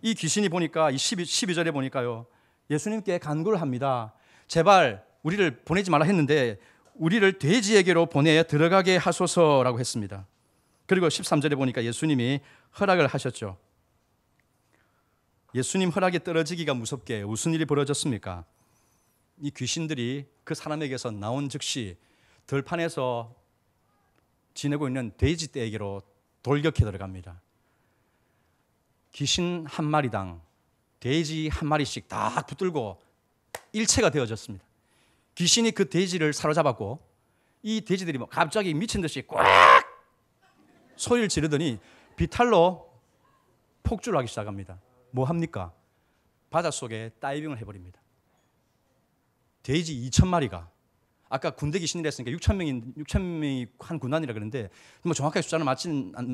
이 귀신이 보니까 이 12절에 보니까요. 예수님께 간구를 합니다. 제발 우리를 보내지 말라 했는데 우리를 돼지에게로 보내 들어가게 하소서라고 했습니다. 그리고 13절에 보니까 예수님이 허락을 하셨죠. 예수님 허락에 떨어지기가 무섭게 무슨 일이 벌어졌습니까? 이 귀신들이 그 사람에게서 나온 즉시 들판에서 지내고 있는 돼지떼에게로 돌격해 들어갑니다. 귀신 한 마리당 돼지 한 마리씩 딱 붙들고 일체가 되어졌습니다. 귀신이 그 돼지를 사로잡았고 이 돼지들이 갑자기 미친 듯이 꽉 소리를 지르더니 비탈로 폭주를 하기 시작합니다. 뭐 합니까? 바닷속에 다이빙을 해버립니다. 돼지 2,000마리가 아까 군대 귀신이라 했으니까 6,000명이 한 군단이라 그러는데 뭐 정확하게 숫자는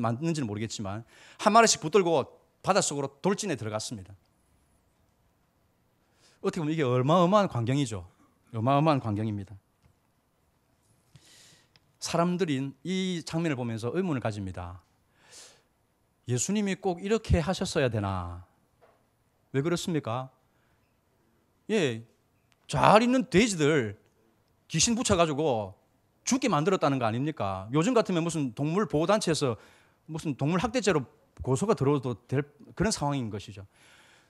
맞는지는 모르겠지만 한 마리씩 붙들고 바닷속으로 돌진해 들어갔습니다. 어떻게 보면 이게 어마어마한 광경이죠. 어마어마한 광경입니다. 사람들이 이 장면을 보면서 의문을 가집니다. 예수님이 꼭 이렇게 하셨어야 되나? 왜 그렇습니까? 예, 잘 있는 돼지들 귀신 붙여가지고 죽게 만들었다는 거 아닙니까? 요즘 같으면 무슨 동물 보호단체에서 무슨 동물 학대죄로 고소가 들어도 될 그런 상황인 것이죠.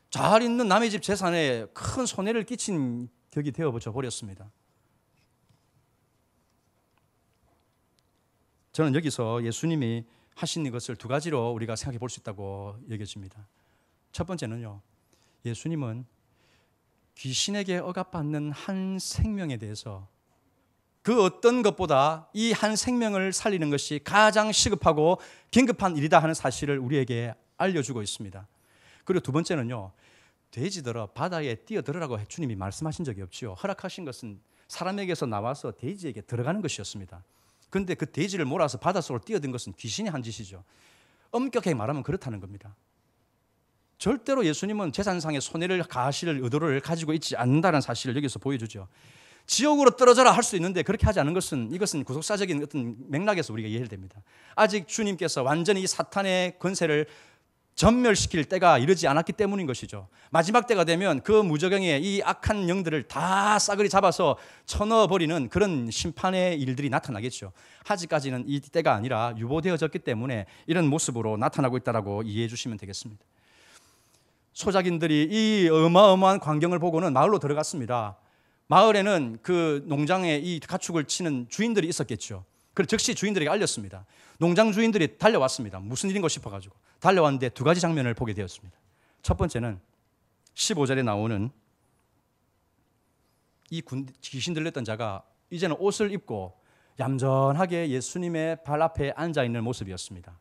잘 있는 남의 집 재산에 큰 손해를 끼친 격이 되어져 버렸습니다. 저는 여기서 예수님이 하신 것을 두 가지로 우리가 생각해 볼 수 있다고 여겨집니다. 첫 번째는요, 예수님은 귀신에게 억압받는 한 생명에 대해서 그 어떤 것보다 이 한 생명을 살리는 것이 가장 시급하고 긴급한 일이다 하는 사실을 우리에게 알려주고 있습니다. 그리고 두 번째는요, 돼지들아 바다에 뛰어들으라고 주님이 말씀하신 적이 없지요. 허락하신 것은 사람에게서 나와서 돼지에게 들어가는 것이었습니다. 그런데 그 돼지를 몰아서 바닷속으로 뛰어든 것은 귀신이 한 짓이죠. 엄격하게 말하면 그렇다는 겁니다. 절대로 예수님은 재산상의 손해를 가하실 의도를 가지고 있지 않는다는 사실을 여기서 보여주죠. 지옥으로 떨어져라 할 수 있는데 그렇게 하지 않은 것은 이것은 구속사적인 어떤 맥락에서 우리가 이해를 됩니다. 아직 주님께서 완전히 이 사탄의 권세를 전멸시킬 때가 이르지 않았기 때문인 것이죠. 마지막 때가 되면 그 무저경의 이 악한 영들을 다 싸그리 잡아서 쳐넣어버리는 그런 심판의 일들이 나타나겠죠. 아직까지는 이 때가 아니라 유보되어졌기 때문에 이런 모습으로 나타나고 있다고 이해해 주시면 되겠습니다. 소작인들이 이 어마어마한 광경을 보고는 마을로 들어갔습니다. 마을에는 그 농장에 이 가축을 치는 주인들이 있었겠죠. 그래서 즉시 주인들에게 알렸습니다. 농장 주인들이 달려왔습니다. 무슨 일인가 싶어가지고 달려왔는데 두 가지 장면을 보게 되었습니다. 첫 번째는 15절에 나오는 이 귀신 들렸던 자가 이제는 옷을 입고 얌전하게 예수님의 발 앞에 앉아있는 모습이었습니다.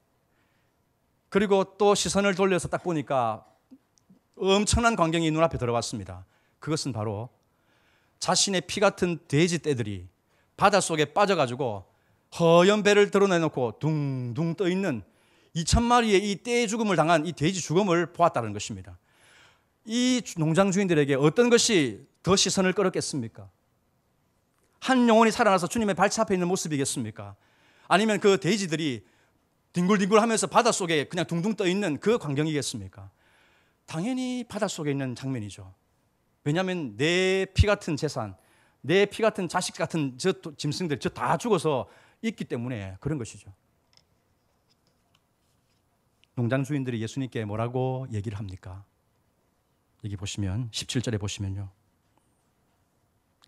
그리고 또 시선을 돌려서 딱 보니까 엄청난 광경이 눈앞에 들어왔습니다. 그것은 바로 자신의 피 같은 돼지 떼들이 바닷속에 빠져가지고 허연 배를 드러내놓고 둥둥 떠있는 2,000마리의 이 떼 죽음을 당한 이 돼지 죽음을 보았다는 것입니다. 이 농장 주인들에게 어떤 것이 더 시선을 끌었겠습니까? 한 영혼이 살아나서 주님의 발차 앞에 있는 모습이겠습니까? 아니면 그 돼지들이 뒹굴뒹굴 하면서 바닷속에 그냥 둥둥 떠있는 그 광경이겠습니까? 당연히 바닷속에 있는 장면이죠. 왜냐하면 내 피 같은 재산, 내 피 같은 자식 같은 저 짐승들 저 다 죽어서 있기 때문에 그런 것이죠. 농장 주인들이 예수님께 뭐라고 얘기를 합니까? 여기 보시면 17절에 보시면요.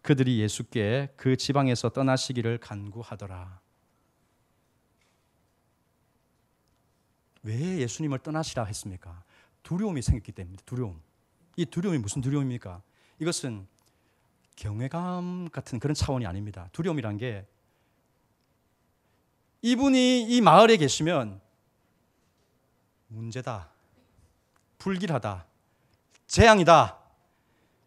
그들이 예수께 그 지방에서 떠나시기를 간구하더라. 왜 예수님을 떠나시라 했습니까? 두려움이 생겼기 때문입니다. 두려움. 이 두려움이 무슨 두려움입니까? 이것은 경외감 같은 그런 차원이 아닙니다. 두려움이란 게 이분이 이 마을에 계시면 문제다, 불길하다, 재앙이다,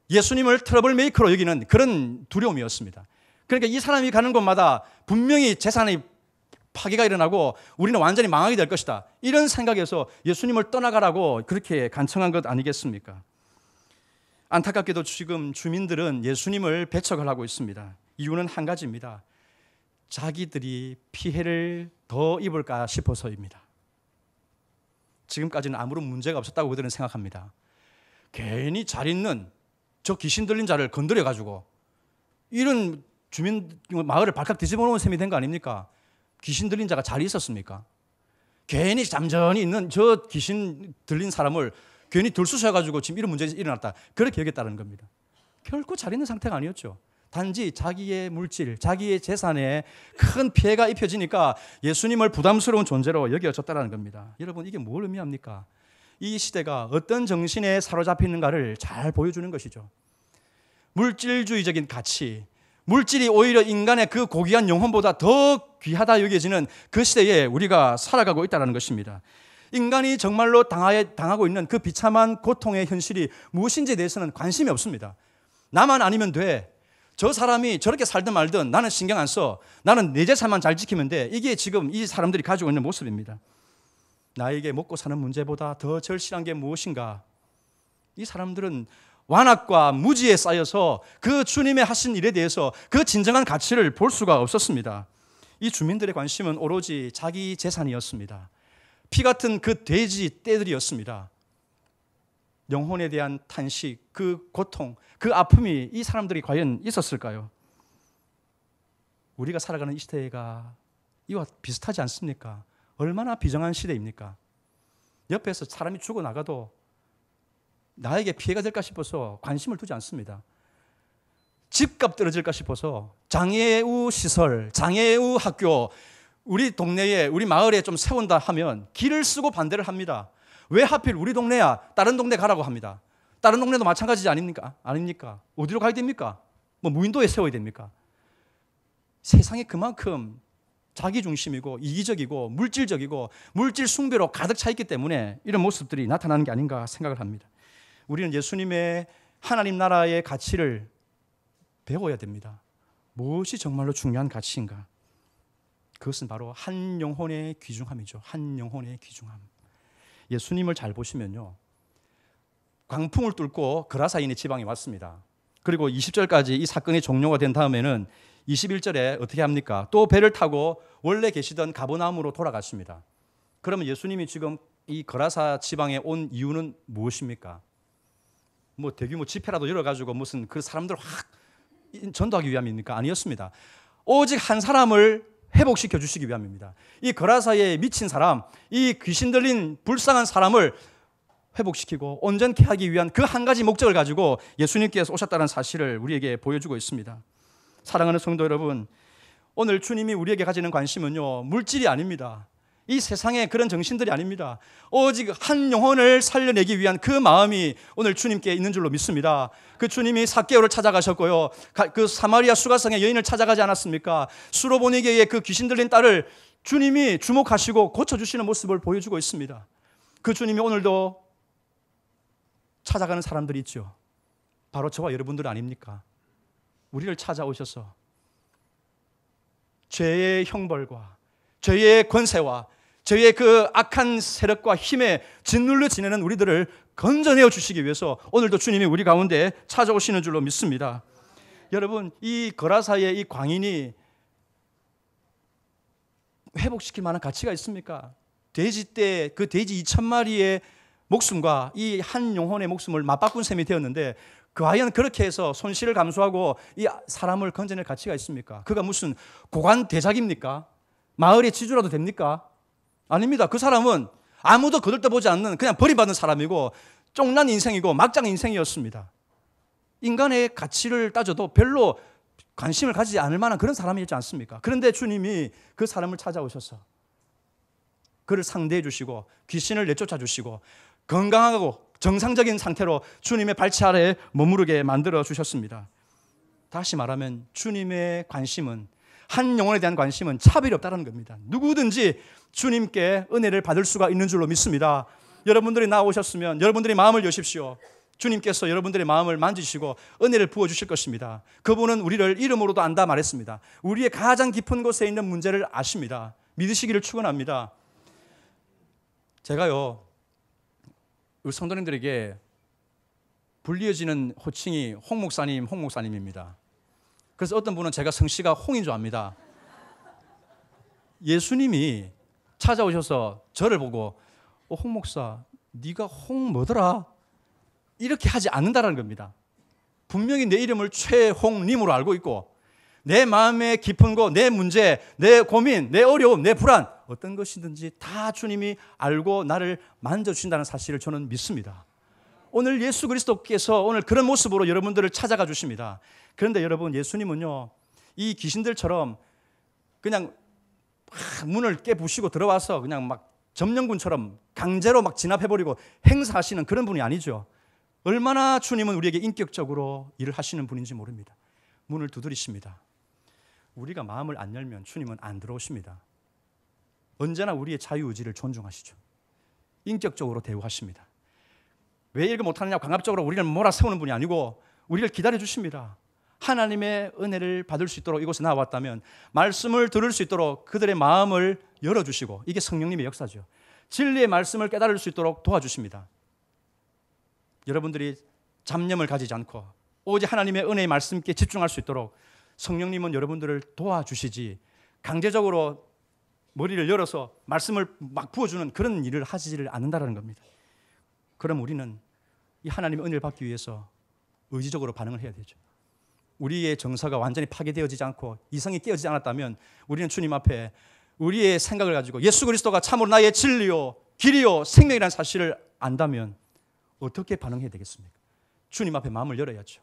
예수님을 트러블 메이커로 여기는 그런 두려움이었습니다. 그러니까 이 사람이 가는 곳마다 분명히 재산이 파괴가 일어나고 우리는 완전히 망하게 될 것이다. 이런 생각에서 예수님을 떠나가라고 그렇게 간청한 것 아니겠습니까? 안타깝게도 지금 주민들은 예수님을 배척을 하고 있습니다. 이유는 한 가지입니다. 자기들이 피해를 더 입을까 싶어서입니다. 지금까지는 아무런 문제가 없었다고 그들은 생각합니다. 괜히 잘 있는 저 귀신 들린 자를 건드려가지고 이런 주민 마을을 발칵 뒤집어 놓은 셈이 된 거 아닙니까? 귀신 들린 자가 잘 있었습니까? 괜히 잠전히 있는 저 귀신 들린 사람을 괜히 들쑤셔가지고 지금 이런 문제가 일어났다. 그렇게 여겼다는 겁니다. 결코 잘 있는 상태가 아니었죠. 단지 자기의 물질, 자기의 재산에 큰 피해가 입혀지니까 예수님을 부담스러운 존재로 여겨졌다는 겁니다. 여러분, 이게 뭘 의미합니까? 이 시대가 어떤 정신에 사로잡히는가를 잘 보여주는 것이죠. 물질주의적인 가치, 물질이 오히려 인간의 그 고귀한 영혼보다 더 귀하다 여겨지는 그 시대에 우리가 살아가고 있다는 것입니다. 인간이 정말로 당하고 있는 그 비참한 고통의 현실이 무엇인지에 대해서는 관심이 없습니다. 나만 아니면 돼. 저 사람이 저렇게 살든 말든 나는 신경 안 써. 나는 내 재산만 잘 지키면 돼. 이게 지금 이 사람들이 가지고 있는 모습입니다. 나에게 먹고 사는 문제보다 더 절실한 게 무엇인가? 이 사람들은 완악과 무지에 쌓여서 그 주님의 하신 일에 대해서 그 진정한 가치를 볼 수가 없었습니다. 이 주민들의 관심은 오로지 자기 재산이었습니다. 피 같은 그 돼지 떼들이었습니다. 영혼에 대한 탄식, 그 고통, 그 아픔이 이 사람들이 과연 있었을까요? 우리가 살아가는 이 시대가 이와 비슷하지 않습니까? 얼마나 비정한 시대입니까? 옆에서 사람이 죽어나가도 나에게 피해가 될까 싶어서 관심을 두지 않습니다. 집값 떨어질까 싶어서 장애우 시설, 장애우 학교, 우리 동네에, 우리 마을에 좀 세운다 하면 길을 쓰고 반대를 합니다. 왜 하필 우리 동네야? 다른 동네 가라고 합니다. 다른 동네도 마찬가지지 아닙니까? 어디로 가야 됩니까? 뭐 무인도에 세워야 됩니까? 세상에 그만큼 자기중심이고 이기적이고 물질적이고 물질 숭배로 가득 차 있기 때문에 이런 모습들이 나타나는 게 아닌가 생각을 합니다. 우리는 예수님의 하나님 나라의 가치를 배워야 됩니다. 무엇이 정말로 중요한 가치인가? 그것은 바로 한 영혼의 귀중함이죠. 한 영혼의 귀중함. 예수님을 잘 보시면요, 광풍을 뚫고 그라사인의 지방에 왔습니다. 그리고 20절까지 이 사건이 종료가 된 다음에는 21절에 어떻게 합니까? 또 배를 타고 원래 계시던 가버나움으로 돌아갔습니다. 그러면 예수님이 지금 이 거라사 지방에 온 이유는 무엇입니까? 뭐 대규모 집회라도 열어가지고 무슨 그 사람들 확 전도하기 위함입니까? 아니었습니다. 오직 한 사람을 회복시켜 주시기 위함입니다. 이 거라사에 미친 사람, 이 귀신 들린 불쌍한 사람을 회복시키고 온전케 하기 위한 그 한 가지 목적을 가지고 예수님께서 오셨다는 사실을 우리에게 보여주고 있습니다. 사랑하는 성도 여러분, 오늘 주님이 우리에게 가지는 관심은요, 물질이 아닙니다. 이 세상의 그런 정신들이 아닙니다. 오직 한 영혼을 살려내기 위한 그 마음이 오늘 주님께 있는 줄로 믿습니다. 그 주님이 삭개오를 찾아가셨고요, 그 사마리아 수가성의 여인을 찾아가지 않았습니까? 수로보니게의 그 귀신 들린 딸을 주님이 주목하시고 고쳐주시는 모습을 보여주고 있습니다. 그 주님이 오늘도 찾아가는 사람들이 있죠. 바로 저와 여러분들 아닙니까? 우리를 찾아오셔서 죄의 형벌과 죄의 권세와 죄의 그 악한 세력과 힘에 짓눌려 지내는 우리들을 건져내어 주시기 위해서 오늘도 주님이 우리 가운데 찾아오시는 줄로 믿습니다. 여러분, 이 거라사의 이 광인이 회복시킬 만한 가치가 있습니까? 돼지 때 그 돼지 2,000마리의 목숨과 이 한 영혼의 목숨을 맞바꾼 셈이 되었는데, 과연 그렇게 해서 손실을 감수하고 이 사람을 건져낼 가치가 있습니까? 그가 무슨 고관 대작입니까? 마을의 지주라도 됩니까? 아닙니다. 그 사람은 아무도 거들떠보지 않는 그냥 버림받은 사람이고 쫑난 인생이고 막장 인생이었습니다. 인간의 가치를 따져도 별로 관심을 가지지 않을 만한 그런 사람이었지 않습니까? 그런데 주님이 그 사람을 찾아오셔서 그를 상대해 주시고 귀신을 내쫓아 주시고 건강하고 정상적인 상태로 주님의 발치 아래에 머무르게 만들어 주셨습니다. 다시 말하면 주님의 관심은, 한 영혼에 대한 관심은 차별이 없다는 겁니다. 누구든지 주님께 은혜를 받을 수가 있는 줄로 믿습니다. 여러분들이 나오셨으면 여러분들이 마음을 여십시오. 주님께서 여러분들의 마음을 만지시고 은혜를 부어주실 것입니다. 그분은 우리를 이름으로도 안다 말했습니다. 우리의 가장 깊은 곳에 있는 문제를 아십니다. 믿으시기를 축원합니다. 제가요, 우리 성도님들에게 불리어지는 호칭이 홍 목사님입니다. 그래서 어떤 분은 제가 성씨가 홍인 줄 압니다. 예수님이 찾아오셔서 저를 보고 홍 목사, 네가 홍 뭐더라? 이렇게 하지 않는다는 겁니다. 분명히 내 이름을 최홍님으로 알고 있고 내 마음의 깊은 곳, 내 문제, 내 고민, 내 어려움, 내 불안, 어떤 것이든지 다 주님이 알고 나를 만져주신다는 사실을 저는 믿습니다. 오늘 예수 그리스도께서 오늘 그런 모습으로 여러분들을 찾아가 주십니다. 그런데 여러분, 예수님은요, 이 귀신들처럼 그냥 문을 깨부시고 들어와서 그냥 막 점령군처럼 강제로 막 진압해버리고 행사하시는 그런 분이 아니죠. 얼마나 주님은 우리에게 인격적으로 일을 하시는 분인지 모릅니다. 문을 두드리십니다. 우리가 마음을 안 열면 주님은 안 들어오십니다. 언제나 우리의 자유의지를 존중하시죠. 인격적으로 대우하십니다. 왜 이렇게 못하느냐, 강압적으로 우리를 몰아세우는 분이 아니고 우리를 기다려 주십니다. 하나님의 은혜를 받을 수 있도록 이곳에 나왔다면 말씀을 들을 수 있도록 그들의 마음을 열어주시고, 이게 성령님의 역사죠. 진리의 말씀을 깨달을 수 있도록 도와주십니다. 여러분들이 잡념을 가지지 않고 오직 하나님의 은혜의 말씀께 집중할 수 있도록 성령님은 여러분들을 도와주시지 강제적으로 머리를 열어서 말씀을 막 부어주는 그런 일을 하지를 않는다는 겁니다. 그럼 우리는 이 하나님의 은혜를 받기 위해서 의지적으로 반응을 해야 되죠. 우리의 정서가 완전히 파괴되어지지 않고 이성이 깨어지지 않았다면 우리는 주님 앞에 우리의 생각을 가지고 예수 그리스도가 참으로 나의 진리요 길이요 생명이라는 사실을 안다면 어떻게 반응해야 되겠습니까? 주님 앞에 마음을 열어야죠.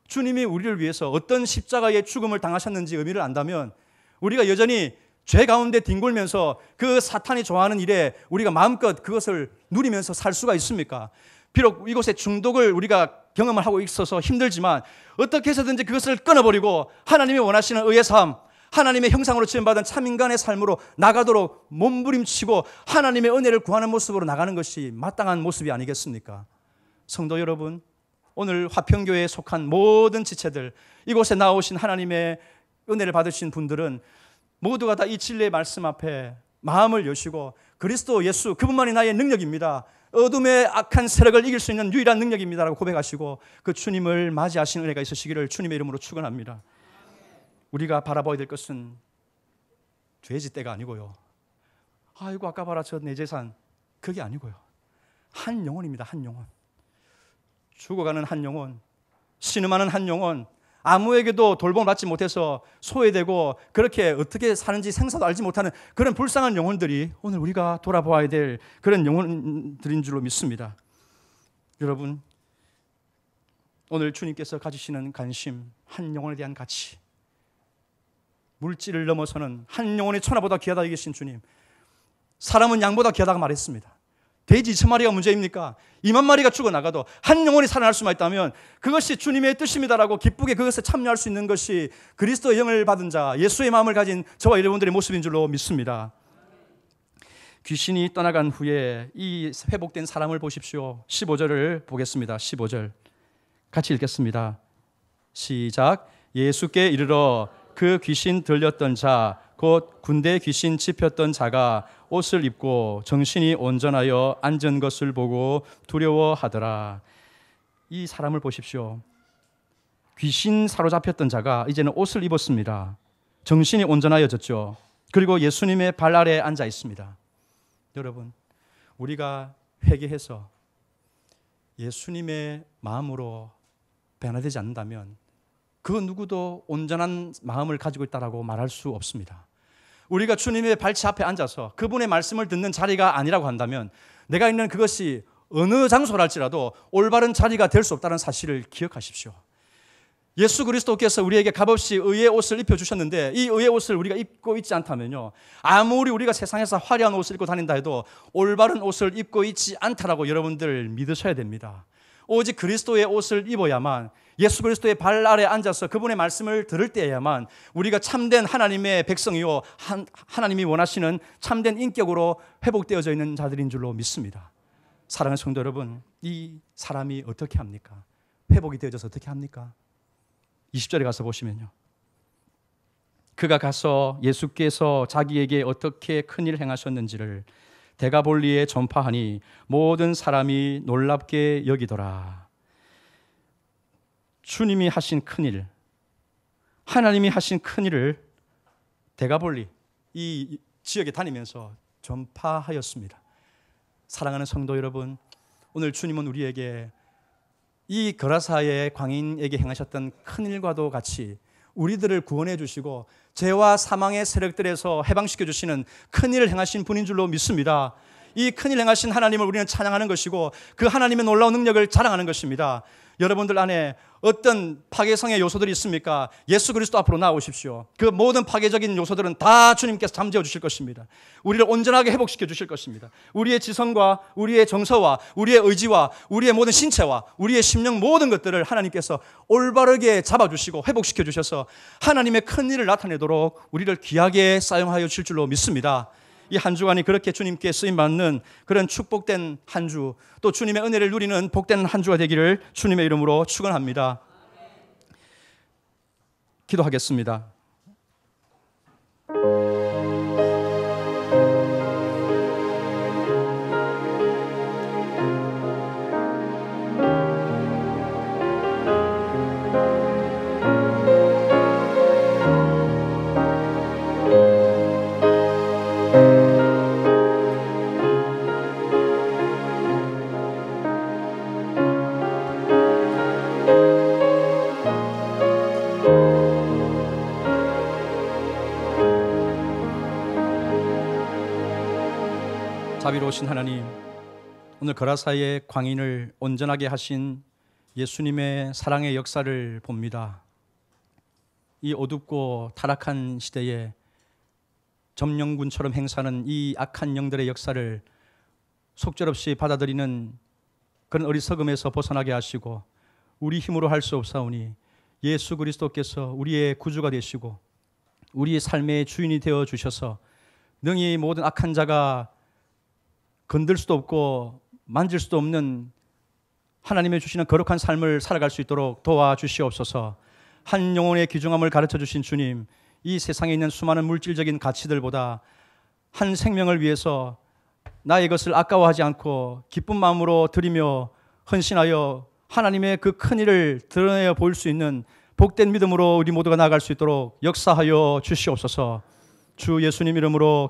주님이 우리를 위해서 어떤 십자가의 죽음을 당하셨는지 의미를 안다면 우리가 여전히 죄 가운데 뒹굴면서 그 사탄이 좋아하는 일에 우리가 마음껏 그것을 누리면서 살 수가 있습니까? 비록 이곳에 중독을 우리가 경험을 하고 있어서 힘들지만 어떻게 해서든지 그것을 끊어버리고 하나님이 원하시는 의의 삶, 하나님의 형상으로 지음받은 참인간의 삶으로 나가도록 몸부림치고 하나님의 은혜를 구하는 모습으로 나가는 것이 마땅한 모습이 아니겠습니까? 성도 여러분, 오늘 화평교회에 속한 모든 지체들, 이곳에 나오신 하나님의 은혜를 받으신 분들은 모두가 다 이 진리의 말씀 앞에 마음을 여시고 그리스도 예수 그분만이 나의 능력입니다. 어둠의 악한 세력을 이길 수 있는 유일한 능력입니다라고 고백하시고 그 주님을 맞이하신 은혜가 있으시기를 주님의 이름으로 축원합니다. 우리가 바라봐야 될 것은 돼지떼가 아니고요. 아이고 아까 봐라 저 내 재산, 그게 아니고요. 한 영혼입니다. 한 영혼. 죽어가는 한 영혼, 신음하는 한 영혼, 아무에게도 돌봄을 받지 못해서 소외되고 그렇게 어떻게 사는지 생사도 알지 못하는 그런 불쌍한 영혼들이 오늘 우리가 돌아보아야 될 그런 영혼들인 줄로 믿습니다. 여러분, 오늘 주님께서 가지시는 관심, 한 영혼에 대한 가치, 물질을 넘어서는 한 영혼의 천하보다 귀하다 여기신 주님, 사람은 양보다 귀하다고 말했습니다. 돼지 2,000마리가 문제입니까? 20,000마리가 죽어나가도 한 영혼이 살아날 수만 있다면 그것이 주님의 뜻입니다라고 기쁘게 그것에 참여할 수 있는 것이 그리스도의 영을 받은 자, 예수의 마음을 가진 저와 여러분들의 모습인 줄로 믿습니다. 귀신이 떠나간 후에 이 회복된 사람을 보십시오. 15절을 보겠습니다. 15절 같이 읽겠습니다. 시작. 예수께 이르러 그 귀신 들렸던 자, 곧 군대 귀신 짚혔던 자가 옷을 입고 정신이 온전하여 앉은 것을 보고 두려워하더라. 이 사람을 보십시오. 귀신 사로잡혔던 자가 이제는 옷을 입었습니다. 정신이 온전하여졌죠. 그리고 예수님의 발 아래에 앉아 있습니다. 여러분, 우리가 회개해서 예수님의 마음으로 변화되지 않는다면 그 누구도 온전한 마음을 가지고 있다고 말할 수 없습니다. 우리가 주님의 발치 앞에 앉아서 그분의 말씀을 듣는 자리가 아니라고 한다면 내가 있는 그것이 어느 장소랄지라도 올바른 자리가 될 수 없다는 사실을 기억하십시오. 예수 그리스도께서 우리에게 값없이 의의 옷을 입혀주셨는데 이 의의 옷을 우리가 입고 있지 않다면요, 아무리 우리가 세상에서 화려한 옷을 입고 다닌다 해도 올바른 옷을 입고 있지 않다라고 여러분들 믿으셔야 됩니다. 오직 그리스도의 옷을 입어야만, 예수 그리스도의 발 아래 앉아서 그분의 말씀을 들을 때에야만 우리가 참된 하나님의 백성이요, 하나님이 원하시는 참된 인격으로 회복되어져 있는 자들인 줄로 믿습니다. 사랑하는 성도 여러분, 이 사람이 어떻게 합니까? 회복이 되어져서 어떻게 합니까? 20절에 가서 보시면요, 그가 가서 예수께서 자기에게 어떻게 큰일을 행하셨는지를 데가볼리에 전파하니 모든 사람이 놀랍게 여기더라. 주님이 하신 큰일, 하나님이 하신 큰일을 데가볼리, 이 지역에 다니면서 전파하였습니다. 사랑하는 성도 여러분, 오늘 주님은 우리에게 이 거라사의 광인에게 행하셨던 큰일과도 같이 우리들을 구원해 주시고 죄와 사망의 세력들에서 해방시켜 주시는 큰일을 행하신 분인 줄로 믿습니다. 이 큰일 행하신 하나님을 우리는 찬양하는 것이고 그 하나님의 놀라운 능력을 자랑하는 것입니다. 여러분들 안에 어떤 파괴성의 요소들이 있습니까? 예수 그리스도 앞으로 나오십시오. 그 모든 파괴적인 요소들은 다 주님께서 잠재워 주실 것입니다. 우리를 온전하게 회복시켜 주실 것입니다. 우리의 지성과 우리의 정서와 우리의 의지와 우리의 모든 신체와 우리의 심령 모든 것들을 하나님께서 올바르게 잡아주시고 회복시켜 주셔서 하나님의 큰 일을 나타내도록 우리를 귀하게 사용하여 주실 줄로 믿습니다. 이 한 주간이 그렇게 주님께 쓰임받는 그런 축복된 한 주, 또 주님의 은혜를 누리는 복된 한 주가 되기를 주님의 이름으로 축원합니다. 기도하겠습니다. 자비로우신 하나님, 오늘 거라사의 광인을 온전하게 하신 예수님의 사랑의 역사를 봅니다. 이 어둡고 타락한 시대에 점령군처럼 행사하는 이 악한 영들의 역사를 속절없이 받아들이는 그런 어리석음에서 벗어나게 하시고 우리 힘으로 할 수 없사오니 예수 그리스도께서 우리의 구주가 되시고 우리의 삶의 주인이 되어 주셔서 능히 모든 악한 자가 건들 수도 없고 만질 수도 없는 하나님의 주시는 거룩한 삶을 살아갈 수 있도록 도와주시옵소서. 한 영혼의 귀중함을 가르쳐 주신 주님, 이 세상에 있는 수많은 물질적인 가치들보다 한 생명을 위해서 나의 것을 아까워하지 않고 기쁜 마음으로 드리며 헌신하여 하나님의 그 큰 일을 드러내어 보일 수 있는 복된 믿음으로 우리 모두가 나아갈 수 있도록 역사하여 주시옵소서. 주 예수님 이름으로